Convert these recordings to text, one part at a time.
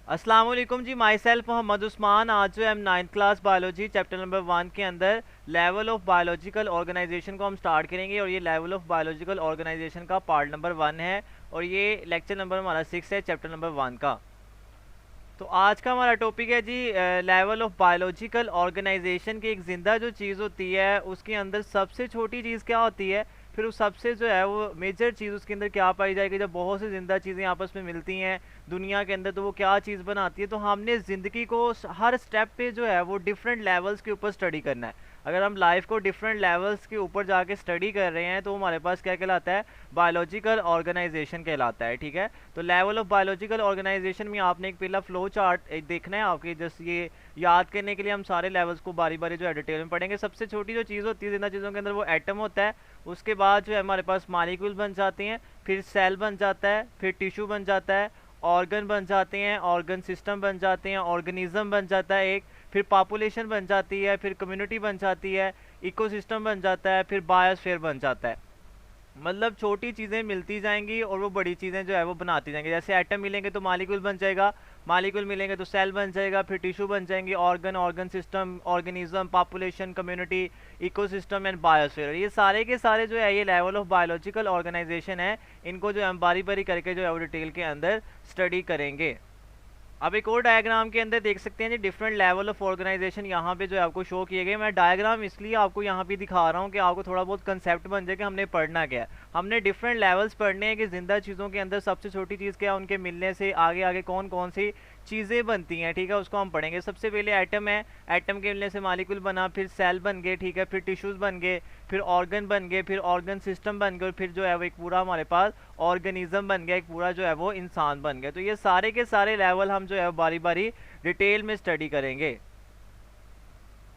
अस्सलाम वालेकुम जी। Myself Mohammad Usman. आज जो हम 9th class biology chapter number 1 के अंदर लेवल ऑफ बायोलॉजिकल ऑर्गेनाइजेशन को हम स्टार्ट करेंगे और ये लेवल ऑफ बायोलॉजिकल ऑर्गेनाइजेशन का पार्ट नंबर 1 है और ये लेक्चर नंबर हमारा 6 है चैप्टर नंबर 1 का। तो आज का हमारा टॉपिक है जी लेवल ऑफ बायोलॉजिकल ऑर्गेनाइजेशन की। एक ज़िंदा जो चीज़ होती है उसके अंदर सबसे छोटी चीज़ क्या होती है, फिर उस सबसे जो है वो मेजर चीज़ उसके अंदर क्या पाई जाएगी। जब बहुत सी ज़िंदा चीज़ें आपस में मिलती हैं दुनिया के अंदर तो वो क्या चीज़ बनाती है। तो हमने ज़िंदगी को हर स्टेप पे जो है वो डिफरेंट लेवल्स के ऊपर स्टडी करना है। अगर हम लाइफ को डिफरेंट लेवल्स के ऊपर जाके स्टडी कर रहे हैं तो हमारे पास क्या कहलाता है, बायोलॉजिकल ऑर्गेनाइजेशन कहलाता है। ठीक है, तो लेवल ऑफ बायोलॉजिकल ऑर्गेनाइजेशन में आपने एक पहला फ्लो चार्ट देखना है आपके, जस्ट ये याद करने के लिए हम सारे लेवल्स को बारी बारी जो है डिटेल में पढ़ेंगे। सबसे छोटी जो चीज़ होती है जिंदा चीज़ों के अंदर वो एटम होता है। उसके बाद जो है हमारे पास मॉलिक्यूल बन जाते हैं, फिर सेल बन जाता है, फिर टिश्यू बन जाता है, ऑर्गन बन जाते हैं, ऑर्गन सिस्टम बन जाते हैं, ऑर्गेनिज्म बन जाता है एक, फिर पॉपुलेशन बन जाती है, फिर कम्युनिटी बन जाती है, इकोसिस्टम बन जाता है, फिर बायोस्फीयर बन जाता है। मतलब छोटी चीज़ें मिलती जाएंगी और वो बड़ी चीज़ें जो है वो बनाती जाएंगी। जैसे एटम मिलेंगे तो मॉलिक्यूल बन जाएगा, मॉलिक्यूल मिलेंगे तो सेल बन जाएगा, फिर टिश्यू बन जाएंगे, organ, organ system, organism, population, community, ecosystem and biosphere. ये सारे के सारे जो है ये लेवल ऑफ बायोलॉजिकल ऑर्गेनाइजेशन है। इनको जो हम बारी बारी करके जो है वो डिटेल के अंदर स्टडी करेंगे। अब एक और डायग्राम के अंदर देख सकते हैं जी डिफरेंट लेवल ऑफ ऑर्गेनाइजेशन यहाँ पे जो है आपको शो किए गए। मैं डायग्राम इसलिए आपको यहाँ पे दिखा रहा हूँ कि आपको थोड़ा बहुत कंसेप्ट बन जाए कि हमने पढ़ना क्या है। हमने डिफरेंट लेवल्स पढ़ने हैं कि जिंदा चीज़ों के अंदर सबसे छोटी चीज़ क्या है, उनके मिलने से आगे आगे कौन कौन सी चीज़ें बनती हैं। ठीक है, उसको हम पढ़ेंगे। सबसे पहले एटम है, एटम के मिलने से मॉलिक्यूल बना, फिर सेल बन गए, ठीक है, फिर टिश्यूज़ बन गए, फिर ऑर्गन बन गए, फिर ऑर्गन सिस्टम बन गए और फिर जो है वो एक पूरा हमारे पास ऑर्गेनिज्म बन गया, एक पूरा जो है वो इंसान बन गया। तो ये सारे के सारे लेवल हम जो है बारी बारी डिटेल में स्टडी करेंगे।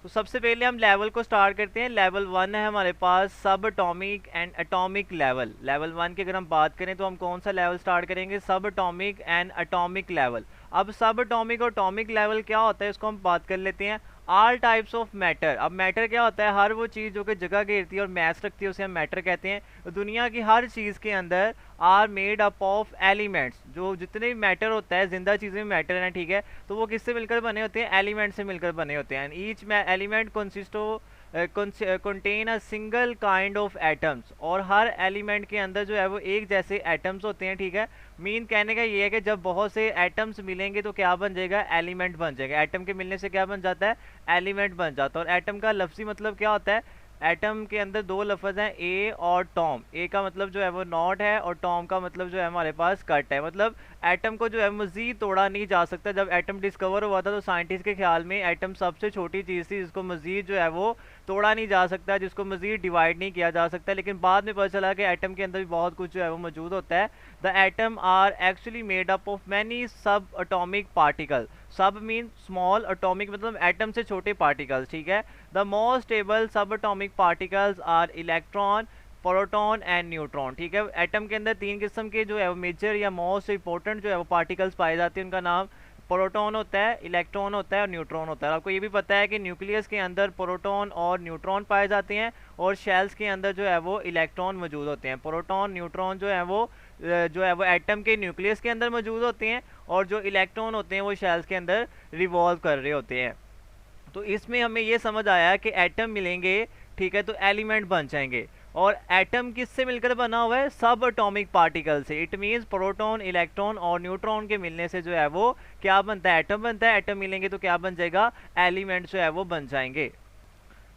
तो सबसे पहले हम लेवल को स्टार्ट करते हैं। लेवल 1 है हमारे पास सब atomic and atomic level. Level 1 की अगर हम बात करें तो हम कौन सा लेवल स्टार्ट करेंगे, सब एटॉमिक एंड एटॉमिक लेवल। अब सब एटॉमिक और एटॉमिक लेवल क्या होता है इसको हम बात कर लेते हैं। All types of matter. अब मैटर क्या होता है, हर वो चीज़ जो कि जगह घेरती है और मैस रखती है उसे हम मैटर कहते हैं। तो दुनिया की हर चीज़ के अंदर are made up of elements. जो जितने भी मैटर होता है, जिंदा चीज़ें में मैटर है, ठीक है, तो वो किससे मिलकर बने होते हैं, एलिमेंट से मिलकर बने होते हैं। Each element consist of contain a single kind of atoms. और हर एलिमेंट के अंदर जो है वो एक जैसे एटम्स होते हैं। ठीक है, मीन कहने का ये है कि जब बहुत से एटम्स मिलेंगे तो क्या बन जाएगा, एलिमेंट बन जाएगा। एटम के मिलने से क्या बन जाता है, एलिमेंट बन जाता है। और एटम का लफ्ज़ी मतलब क्या होता है, एटम के अंदर दो लफ्ज़ हैं, ए और टॉम। ए का मतलब जो है वो नॉट है और टॉम का मतलब जो है हमारे पास कट है। मतलब एटम को जो है मज़ीद तोड़ा नहीं जा सकता। जब एटम डिस्कवर हुआ था तो साइंटिस्ट के ख्याल में एटम सबसे छोटी चीज़ थी जिसको मज़ीद जो है वो तोड़ा नहीं जा सकता, जिसको मज़ीद डिवाइड नहीं किया जा सकता। लेकिन बाद में पता चला कि एटम के अंदर भी बहुत कुछ जो है वो मौजूद होता है। The atom are actually made up of many sub atomic particle. Sub mean small, atomic मतलब एटम से छोटे पार्टिकल्स। ठीक है, the most stable sub atomic particles are electron, proton and neutron. ठीक है, एटम के अंदर तीन किस्म के जो है वो मेजर या मोस्ट इंपॉर्टेंट जो है वो पार्टिकल्स पाए जाते हैं। उनका नाम प्रोटॉन होता है, इलेक्ट्रॉन होता है और न्यूट्रॉन होता है। आपको ये भी पता है कि न्यूक्लियस के अंदर प्रोटॉन और न्यूट्रॉन पाए जाते हैं और शेल्स के अंदर जो है वो इलेक्ट्रॉन मौजूद होते हैं। प्रोटॉन न्यूट्रॉन जो है वो एटम के न्यूक्लियस के अंदर मौजूद होते हैं और जो इलेक्ट्रॉन होते हैं वो शेल्स के अंदर रिवॉल्व कर रहे होते हैं। तो इसमें हमें ये समझ आया कि एटम मिलेंगे, ठीक है, तो एलिमेंट बन जाएंगे। और एटम किससे मिलकर बना हुआ है, सब एटॉमिक पार्टिकल से। इट मीन्स प्रोटॉन, इलेक्ट्रॉन और न्यूट्रॉन के मिलने से जो है वो क्या बनता है, एटम बनता है। एटम मिलेंगे तो क्या बन जाएगा, एलिमेंट जो है वो बन जाएंगे।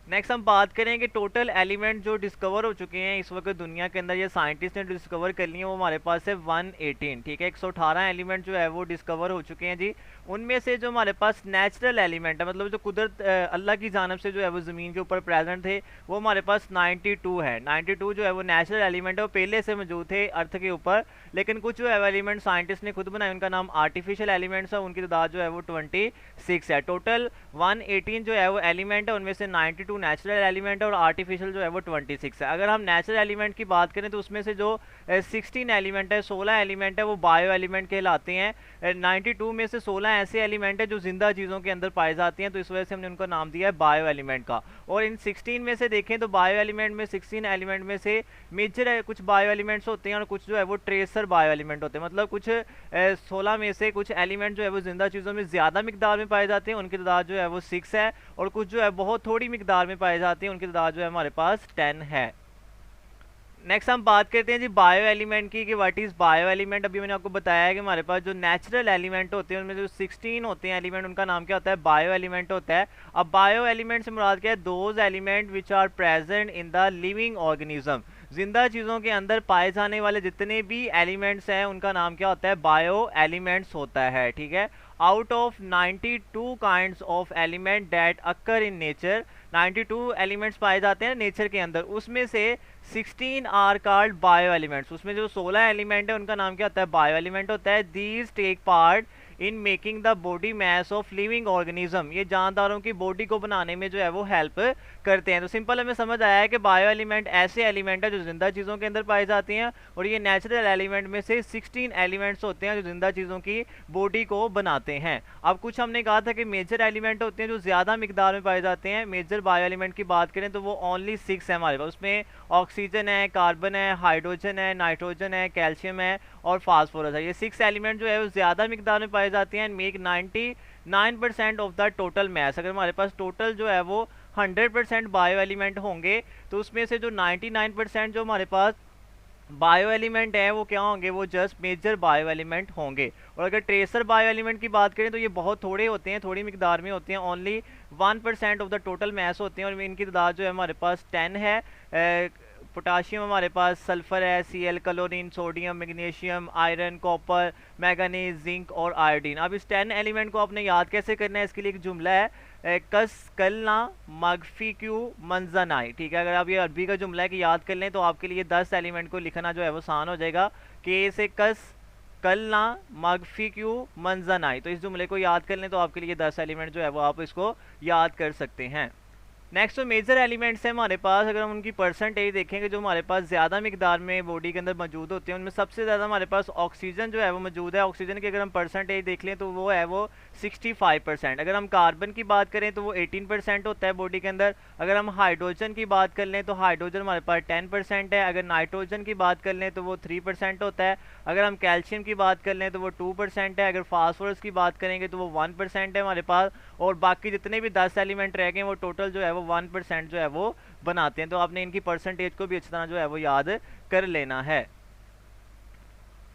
नेक्स्ट हम बात करेंगे टोटल एलिमेंट जो डिस्कवर हो चुके हैं इस वक्त दुनिया के अंदर, ये साइंटिस्ट ने डिस्कवर कर लिए, वो हमारे पास है 118। ठीक है, 118 एलिमेंट जो है वो डिस्कवर हो चुके हैं जी। उनमें से जो हमारे पास नेचुरल एलिमेंट है, मतलब जो कुदरत अल्लाह की जानब से जो है वो ज़मीन के ऊपर प्रेजेंट थे, वो हमारे पास 92 है। 92 जो है वो नेचुरल एलिमेंट है, वो पहले से मौजूद थे अर्थ के ऊपर। लेकिन कुछ जो है एलिमेंट साइंटिस्ट ने खुद बनाए, उनका नाम आर्टिफिशियल एलिमेंट्स है। उनकी तादाद जो है वो 26 है। टोटल 118 जो है वो एलिमेंट है, उनमें से 92 92 नेचुरल एलिमेंट है और आर्टिफिशियल जो है वो 26 है। अगर हम नेचुरल एलिमेंट की बात करें तो उसमें से जो 16 एलिमेंट है, 16 एलिमेंट है वो बायो एलिमेंट कहलाते हैं। 92 में से 16 ऐसे एलिमेंट है जो जिंदा चीज़ों के अंदर पाए जाते हैं, तो इस वजह से हमने उनका नाम दिया है बायो एलिमेंट का। और इन 16 में से देखें तो बायो एलिमेंट में 16 एलिमेंट में से मेजर है कुछ बायो एलिमेंट्स होते हैं और कुछ जो है वो ट्रेसर बायो एलिमेंट होते हैं। मतलब कुछ 16 में से कुछ एलिमेंट जो है वो जिंदा चीज़ों में ज़्यादा मिकदार में पाए जाते हैं, उनकी तादाद जो है वो 6 है, और कुछ जो है बहुत थोड़ी मिकदार में पाए जाते हैं, उनकी तादाद जो है हमारे पास 10 है। नेक्स्ट हम बात करते हैं जी बायो एलिमेंट की, कि व्हाट इज़ बायो एलिमेंट। अभी मैंने आपको बताया है कि हमारे पास जो नेचुरल एलिमेंट होते हैं उनमें जो 16 होते हैं एलिमेंट, उनका नाम क्या होता है, बायो एलिमेंट होता है। अब बायो एलिमेंट से मुराद क्या है, those element which are present in the living organism. जिंदा चीज़ों के अंदर पाए जाने वाले जितने भी एलिमेंट्स हैं उनका नाम क्या होता है, बायो एलिमेंट्स होता है। ठीक है, out of 92 kinds of element that occur in nature, 92 elements पाए जाते हैं नेचर के अंदर, उसमें से 16 आर कॉल्ड बायो एलिमेंट्स। उसमें जो 16 एलिमेंट है उनका नाम क्या होता है, बायो एलिमेंट होता है। These take part in making the body mass of living organism, ये जानदारों की बॉडी को बनाने में जो है वो हेल्प करते हैं। तो सिंपल हमें समझ आया है कि बायो एलिमेंट ऐसे एलिमेंट है जो जिंदा चीज़ों के अंदर पाए जाती हैं, और ये नेचुरल एलिमेंट में से 16 एलिमेंट्स होते हैं जो जिंदा चीज़ों की बॉडी को बनाते हैं। अब कुछ हमने कहा था कि मेजर एलिमेंट होते हैं जो ज़्यादा मिकदार में पाए जाते हैं। मेजर बायो एलिमेंट की बात करें तो वो ओनली 6 है हमारे पास। उसमें ऑक्सीजन है, कार्बन है, हाइड्रोजन है, नाइट्रोजन है, कैल्शियम है और फास्फोरस है। ये 6 एलिमेंट जो है वो ज़्यादा मिकदार में पाए जाते हैं, make 99% of the total mess. अगर हमारे पास टोटल जो है वो 100% बायो एलिमेंट होंगे तो उसमें से जो 99% जो हमारे पास बायो एलिमेंट है वो क्या होंगे, वो जस्ट मेजर बायो एलिमेंट होंगे। और अगर ट्रेसर बायो एलिमेंट की बात करें तो ये बहुत थोड़े होते हैं, थोड़ी मिकदार में होते हैं, only 1% of the total mess होते हैं, और इनकी तादाद जो है हमारे पास 10 है। पोटाशियम हमारे पास, सल्फर है, Cl, chlorine, sodium, magnesium, iron, copper, manganese, zinc और आयोडीन। अब इस 10 एलिमेंट को आपने याद कैसे करना है, इसके लिए एक जुमला है, कस कलना मगफी क्यू मंजनाई। ठीक है, अगर आप ये अरबी का जुमला है कि याद कर लें तो आपके लिए 10 एलिमेंट को लिखना जो है वो आसान हो जाएगा, कि से कस कलना मगफी क्यू मंजनाई। तो इस जुमले को याद कर लें तो आपके लिए 10 एलिमेंट जो है वो आप इसको याद कर सकते हैं। नेक्स्ट जो मेजर एलिमेंट्स हैं हमारे पास, अगर हम उनकी परसेंटेज देखेंगे जो हमारे पास ज़्यादा मिकदार में बॉडी के अंदर मौजूद होते हैं, उनमें सबसे ज़्यादा हमारे पास ऑक्सीजन जो है वो मौजूद है। ऑक्सीजन की अगर हम परसेंटेज देख लें तो वो है वो 65%। अगर हम कार्बन की बात करें तो वो 18% होता है बॉडी के अंदर। अगर हम हाइड्रोजन की बात कर लें तो हाइड्रोजन हमारे पास 10% है। अगर नाइट्रोजन की बात कर लें तो वो 3% होता है। अगर हम कैल्शियम की बात कर लें तो वो 2% है। अगर फास्फोरस की बात करेंगे तो वो 1% है हमारे पास। और बाकी जितने भी 10 एलिमेंट रह गए वो टोटल जो है वो 1% जो है वो बनाते हैं। तो आपने इनकी परसेंटेज को भी अच्छी तरह जो है वो याद कर लेना है।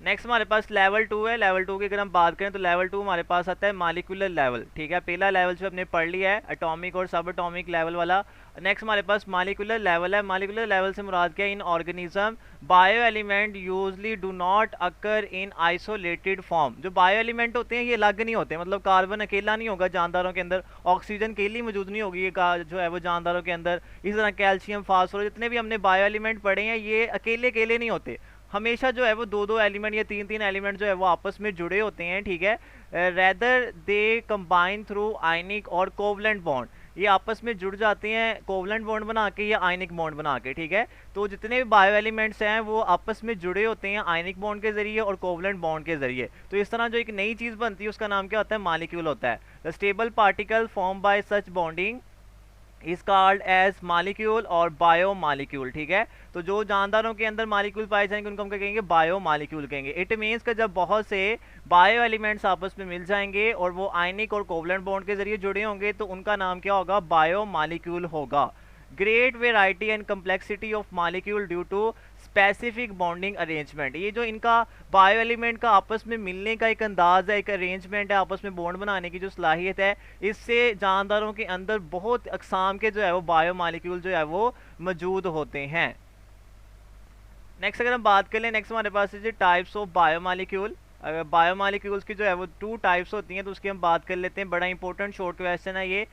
नेक्स्ट हमारे पास लेवल 2 है। लेवल 2 की अगर हम बात करें तो लेवल 2 हमारे पास आता है मॉलिक्यूलर लेवल। ठीक है, पहला लेवल जो हमने पढ़ लिया है एटॉमिक और सब एटॉमिक लेवल वाला। नेक्स्ट हमारे पास मॉलिक्यूलर लेवल है। मॉलिक्यूलर लेवल से मुराद क्या है, इन organism bio element usually do not occur in isolated form. जो बायो एलिमेंट होते हैं ये अलग नहीं होते, मतलब कार्बन अकेला नहीं होगा जानदारों के अंदर, ऑक्सीजन अकेली मौजूद नहीं होगी ये जो है वो जानदारों के अंदर। इस तरह कैल्शियम, फास्फोरस, जितने भी हमने बायो एलिमेंट पढ़े हैं ये अकेले अकेले नहीं होते, हमेशा जो है वो 2-2 एलिमेंट या 3-3 एलिमेंट जो है वो आपस में जुड़े होते हैं। ठीक है, रेदर दे कंबाइन थ्रू आयनिक और कोवलेंट बॉन्ड, ये आपस में जुड़ जाते हैं कोवलेंट बॉन्ड बना के या आयनिक बॉन्ड बना के। ठीक है, तो जितने भी बायो एलिमेंट्स हैं वो आपस में जुड़े होते हैं आयनिक बॉन्ड के जरिए और कोवलेंट बॉन्ड के जरिए। तो इस तरह जो एक नई चीज़ बनती है उसका नाम क्या होता है, मॉलिक्यूल होता है। The stable particle form by such bonding is called as molecule और बायो मॉलिक्यूल। ठीक है, तो जो जानदारों के अंदर मॉलिक्यूल पाए जाएंगे उनको हम क्या कहेंगे, बायो मॉलिक्यूल कहेंगे। इट मीन्स कि जब बहुत से बायो एलिमेंट्स आपस में मिल जाएंगे और वो आयनिक और कोवलेंट बॉन्ड के जरिए जुड़े होंगे तो उनका नाम क्या होगा, बायो मॉलिक्यूल होगा। Great variety and complexity of molecule due to specific bonding arrangement. ये जो इनका बायो एलिमेंट का आपस में मिलने का एक अंदाज है, एक अरेंजमेंट है, आपस में बॉन्ड बनाने की जो सलाहियत है, इससे जानदारों के अंदर बहुत अकसाम के जो है वो बायो मॉलिक्यूल जो है वो मौजूद होते हैं। नेक्स्ट अगर हम बात कर लें, नेक्स्ट हमारे पास है टाइप्स ऑफ बायो मॉलिक्यूल। अगर बायो मॉलिक्यूल्स की जो है वो 2 टाइप्स होती हैं तो उसकी हम बात कर लेते हैं। बड़ा इंपॉर्टेंट शॉर्ट क्वेश्चन है ये,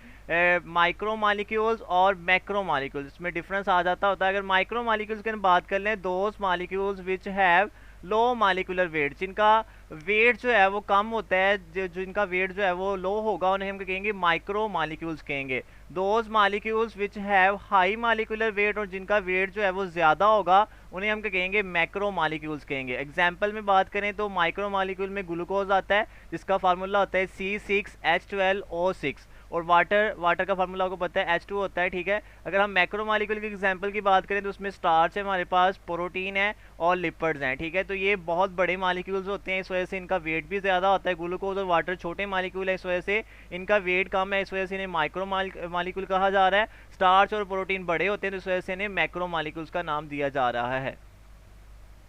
माइक्रो मॉलिक्यूल्स और मैक्रो मॉलिक्यूल्स, इसमें डिफरेंस आ जाता होता है। अगर माइक्रो मॉलिक्यूल्स की हम बात कर लें, those molecules which have low molecular weight, जिनका वेट जो है वो कम होता है, जिनका वेट जो है वो लो होगा, उन्हें हम कहेंगे माइक्रो मालिक्यूल्स कहेंगे। Those molecules which have high molecular weight, और जिनका वेट जो है वो ज़्यादा होगा उन्हें हम कहेंगे मैक्रो मालिक्यूल्स कहेंगे। एग्जाम्पल में बात करें तो माइक्रो मालिक्यूल में ग्लूकोज आता है जिसका फार्मूला होता है C6H12O6, और वाटर का फार्मूला आपको पता है H2 होता है, ठीक है। अगर हम मैक्रो मालिक्यूल के एग्जांपल की बात करें तो उसमें स्टार्च है हमारे पास, प्रोटीन है और लिपिड्स हैं, ठीक है। तो ये बहुत बड़े मालिक्यूल्स होते हैं, इस वजह से इनका वेट भी ज़्यादा होता है। ग्लूकोज और वाटर छोटे मालिक्यूल है, इस वजह से इनका वेट कम है, इस वजह से इन्हें माइक्रो मालिक्यूल कहा जा रहा है। स्टार्च और प्रोटीन बड़े होते हैं तो इस वजह से इन्हें मैक्रो मालिक्यूल्स का नाम दिया जा रहा है।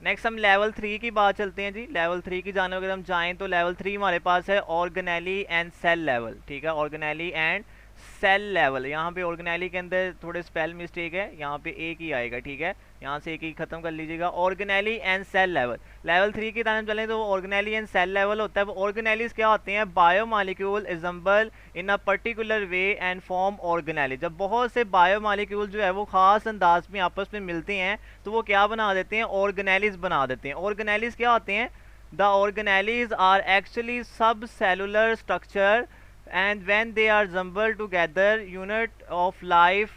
नेक्स्ट हम लेवल 3 की बात चलते हैं जी। लेवल 3 की जाने अगर हम जाएं तो लेवल 3 हमारे पास है ऑर्गेनेली एंड सेल लेवल, ठीक है। ऑर्गेनेली एंड सेल लेवल, यहाँ पे ऑर्गेनेली के अंदर थोड़े स्पेल मिस्टेक है, यहाँ पे एक ही आएगा, ठीक है। यहाँ से एक ही खत्म कर लीजिएगा। Organelle and cell level, level 3 की तरफ चलें तो ऑर्गेनेली एंड सेल लेवल होता है। वो ऑर्गेनेलीज क्या होते हैं? Biomolecule assemble in a particular way and form organelle. जब बहुत से बायोमॉलिक्यूल जो है वो खास अंदाज में आपस में मिलते हैं तो वो क्या बना देते हैं? ऑर्गेनेलीज बना देते हैं। ऑर्गेनेलीज क्या होते हैं? द ऑर्गेनेलीज आर एक्चुअली सब cellular structure and when they are jumbled together unit of life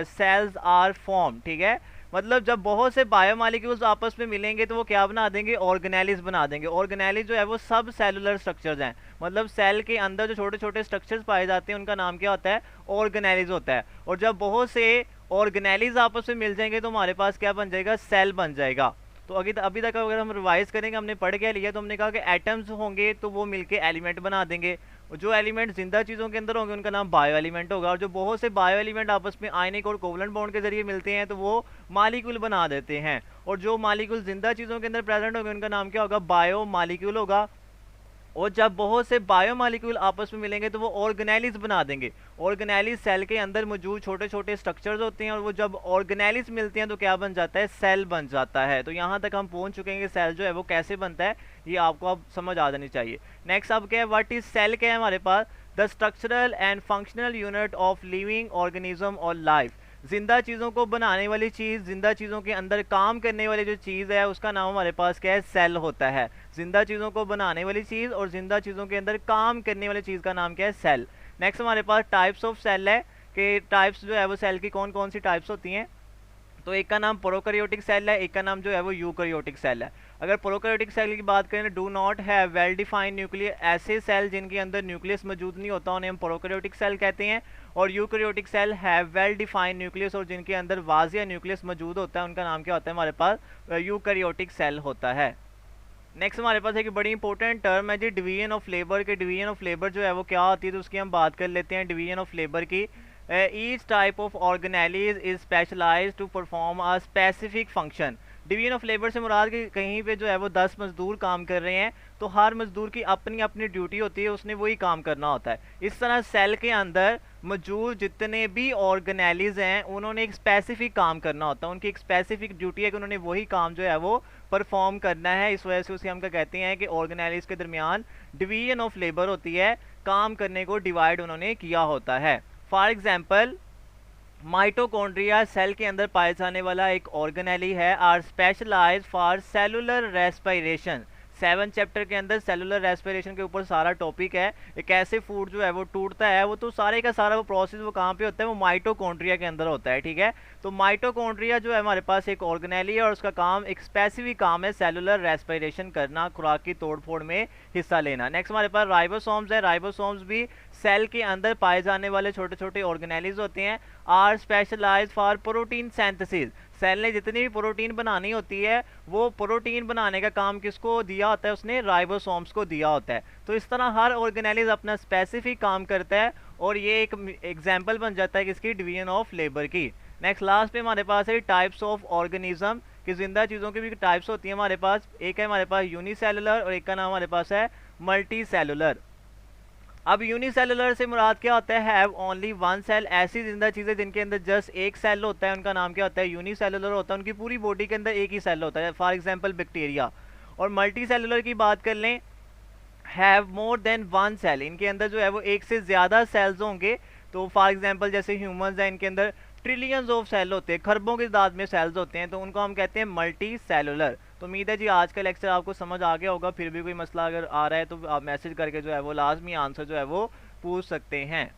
cells are formed, ठीक है। मतलब जब बहुत से बायोमॉलिक्यूल्स आपस में मिलेंगे तो वो क्या बना देंगे? ऑर्गेनेलीज बना देंगे। ऑर्गेनेलीज जो है वो सब सेलुलर स्ट्रक्चर्स हैं, मतलब सेल के अंदर जो छोटे छोटे स्ट्रक्चर्स पाए जाते हैं उनका नाम क्या होता है? ऑर्गेनेलीज होता है। और जब बहुत से ऑर्गेनेलीज आपस में मिल जाएंगे तो हमारे पास क्या बन जाएगा? सेल बन जाएगा। तो अभी तक अगर हम रिवाइज करेंगे, हमने पढ़ क्या लिया, तो हमने कहा कि एटम्स होंगे तो वो मिलके एलिमेंट बना देंगे, जो एलिमेंट जिंदा चीज़ों के अंदर होंगे उनका नाम बायो एलिमेंट होगा, और जो बहुत से बायो एलिमेंट आपस में आयनिक और कोवलेंट बॉन्ड के जरिए मिलते हैं तो वो मालिक्यूल बना देते हैं, और जो मालिक्यूल जिंदा चीज़ों के अंदर प्रेजेंट होंगे उनका नाम क्या होगा? बायो मालिक्यूल होगा। और जब बहुत से बायोमॉलिक्यूल आपस में मिलेंगे तो वो ऑर्गेनेलीज बना देंगे। ऑर्गेनेलीज सेल के अंदर मौजूद छोटे छोटे स्ट्रक्चर्स होते हैं, और वो जब ऑर्गेनेलीज मिलते हैं तो क्या बन जाता है? सेल बन जाता है। तो यहाँ तक हम पहुँच चुके हैं कि सेल जो है वो कैसे बनता है, ये आपको अब समझ आ जानी चाहिए। नेक्स्ट अब क्या है? व्हाट इज सेल क्या है हमारे पास? The structural and functional unit of living organism और लाइफ। जिंदा चीज़ों को बनाने वाली चीज़, जिंदा चीज़ों के अंदर काम करने वाली जो चीज़ है उसका नाम हमारे पास क्या है? सेल होता है। जिंदा चीज़ों को बनाने वाली चीज़ और जिंदा चीज़ों के अंदर काम करने वाली चीज़ का नाम क्या है? सेल। नेक्स्ट हमारे पास टाइप्स ऑफ सेल है कि टाइप्स जो है वो सेल की कौन कौन सी टाइप्स होती हैं। तो एक का नाम प्रोकैरियोटिक सेल है, एक का नाम जो है वो यूकैरियोटिक सेल है। अगर प्रोकैरियोटिक सेल की बात करें, do not have well defined nucleus, ऐसे सेल जिनके अंदर न्यूक्लियस मौजूद नहीं होता उन्हें हम प्रोकैरियोटिक सेल कहते हैं। और eukaryotic cell have well defined nucleus, और जिनके अंदर वाज़िया न्यूक्लियस मौजूद होता है उनका नाम क्या होता है? हमारे पास यूकैरियोटिक सेल होता है। नेक्स्ट हमारे पास एक बड़ी इंपॉर्टेंट टर्म है जी, डिवीजन ऑफ लेबर के। डिवीजन ऑफ लेबर जो है वो क्या होती है, तो उसकी हम बात कर लेते हैं। डिवीजन ऑफ लेबर की, each type of organelles is specialised to perform a specific function. Division of labour से मुराद कि कहीं पे जो है वो 10 मजदूर काम कर रहे हैं तो हर मजदूर की अपनी अपनी ड्यूटी होती है, उसने वही काम करना होता है। इस तरह सेल के अंदर मौजूद जितने भी ऑर्गेनेलीज हैं उन्होंने एक स्पेसिफिक काम करना होता है, उनकी एक स्पेसिफिक ड्यूटी है कि उन्होंने वही काम जो है वो परफॉर्म करना है। इस वजह से उसे हम क्या कहते हैं कि ऑर्गेनेलीज के दरमियान डिवीजन ऑफ लेबर होती है, काम करने को डिवाइड उन्होंने किया होता है। फॉर एग्जाम्पल माइटोकॉन्ड्रिया सेल के अंदर पाए जाने वाला एक ऑर्गेनेली है, are specialise for cellular respiration. 7 chapter के अंदर सेलुलर रेस्पिरेशन के ऊपर सारा टॉपिक है। एक ऐसे फूड जो है वो टूटता है, वो तो सारे का सारा वो प्रोसेस वो कहाँ पे होता है? वो माइटोकॉन्ड्रिया के अंदर होता है, ठीक है। तो माइटोकॉन्ड्रिया जो है हमारे पास एक ऑर्गेनेली है और उसका काम एक स्पेसिफिक काम है सेलुलर रेस्पिरेशन करना, खुराक की तोड़फोड़ में हिस्सा लेना। नेक्स्ट हमारे पास राइबोसोम्स है। राइबोसोम्स भी सेल के अंदर पाए जाने वाले छोटे छोटे ऑर्गेनेलीज होते हैं, are specialise for protein synthesis. Cell ने जितनी भी प्रोटीन बनानी होती है वो प्रोटीन बनाने का काम किसको दिया होता है? उसने राइबोसोम्स को दिया होता है। तो इस तरह हर ऑर्गेनेलीज अपना स्पेसिफिक काम करता है और ये एक एग्जाम्पल बन जाता है किसकी? डिवीजन ऑफ लेबर की। नेक्स्ट लास्ट पे हमारे पास है टाइप्स ऑफ ऑर्गेनिज्म, कि जिंदा चीज़ों की भी टाइप्स होती हैं हमारे पास। एक है हमारे पास यूनिसेलुलर और एक का नाम हमारे पास है मल्टी सेलुलर। अब यूनिसेलुलर से मुराद क्या होता है? Have only one cell. ऐसी जिंदा चीज़ें जिनके अंदर जस्ट एक सेल होता है उनका नाम क्या होता है? यूनिसेलुलर होता है। उनकी पूरी बॉडी के अंदर एक ही सेल होता है, फॉर एग्जांपल बैक्टीरिया। और मल्टी सेलुलर की बात कर लें, have more than one cell. इनके अंदर जो है वो एक से ज़्यादा सेल्स होंगे। तो फॉर एग्जांपल जैसे ह्यूमंस हैं, इनके अंदर ट्रिलियंस ऑफ सेल होते हैं, खरबों की तादाद में सेल्स होते हैं, तो उनको हम कहते हैं मल्टी सेलुलर। तो उम्मीद है जी आज का लेक्चर आपको समझ आ गया होगा। फिर भी कोई मसला अगर आ रहा है तो आप मैसेज करके जो है वो लाजमी आंसर जो है वो पूछ सकते हैं।